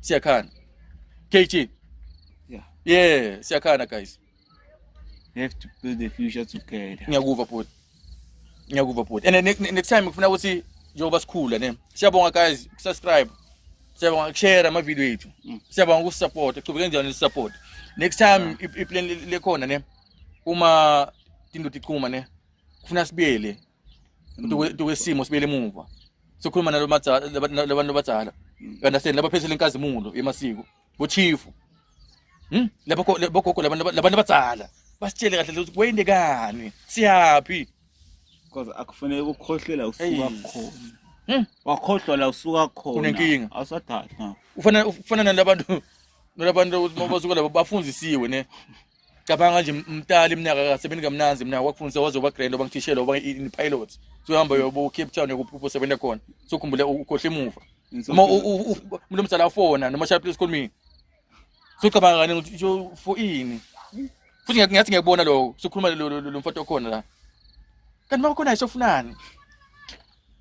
Siyakhana. KG. Yeah, siyakhana guys. We have to build the future together. Ngiyakuva bhuti. And next time ngifuna ukuthi njengoba sikhula ne. Siyabonga guys, subscribe. Siyabonga share ama video ethu. Siyabonga ukusupport, aqhubeke njani support. Next time iplan lekhona ne. Uma tinto tiqhuma ne. Kufuna sibiyele. Kwesimo sibiyele emuva. Sokhuluma labantu abadala. Understand labaphethele inkazimulo emasiko. Bo chief. Labagogo labantu abadala. Basitshele kahle ukuthi kwendekani. Siyapi? Because akufanele ukukhohlela usuka khona. Wakhohlwa la usuka khona. Unenkinga. Awusadala. Ufana nalabantu mabasuka labo bafundzisiwe ne. Cabanga nje umntali iminyaka ka7 kamnanzi mina wakufundisa wazoba grand oba ngithishela oba pilot. So uhamba yobo Cape Town yokuphupa sebenza khona. So khumbula ukhohle emuva. Uma umuntu omdala afona noma shaya please call me. So cabanga ngani ukuthi for ini. Futhi ngiyathi ngiyabona lo sokhuluma lo mfoto khona la. Kanti bakhona isofunani.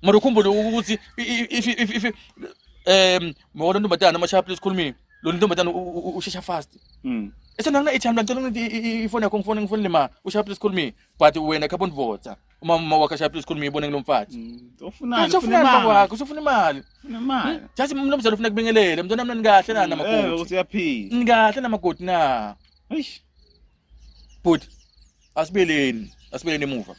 Mara ukhumbula ukuthi if mawona ntombazana noma shaya please call me. Lo ntombazana ushesha fast. Esana ngichamla ngicela ukuthi ifone yakho ngifone lema ushaya please call me but wena carbon voter uma wakha shaya please call me ibone ngilomfathi ufunani wakho usufuna imali jathi umnomzalo ufuna kubingelele mntwana mina nikahle na namagoti usiyaphila nikahle namagoti na eish but asibeleni emuva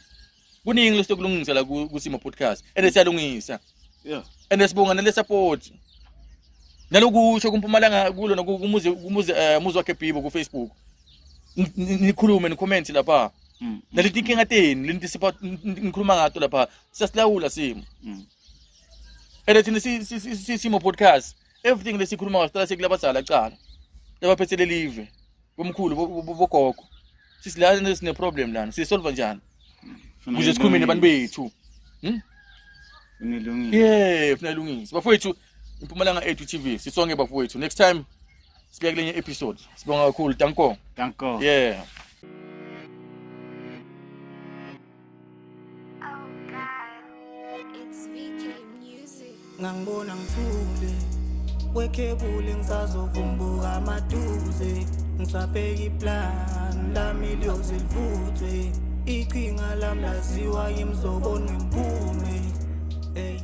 kuningi lesokulungisa la kusimo podcast siyalungisa and sibonga nale support nalokusho kuMpumalanga kulo nokumuzi wakhe Bhibo ku Facebook nikhulume ni-comment lapha naleti inkinga teni lenti nikhuluma ngato lapha siyasilawula simo thina simo podcast everything lesikhuluma ngasiqala sekulabazala cala labaphethele live bomkhulu bogogo sisilana sine problem lana sisolve njani ukuze sikhulume nabantu bethu funa ilungise bafowethu Impumalanga 8 TV sisonke bafowethu next time sibeke lenye episode sibonga kakhulu danko yeah ngangibona ngithule wekhebule ngisazovumbuka amaduze ngisabheka iplan lami liyozivuthwe iqhinga lami laziwa yimzobona ngemphume hey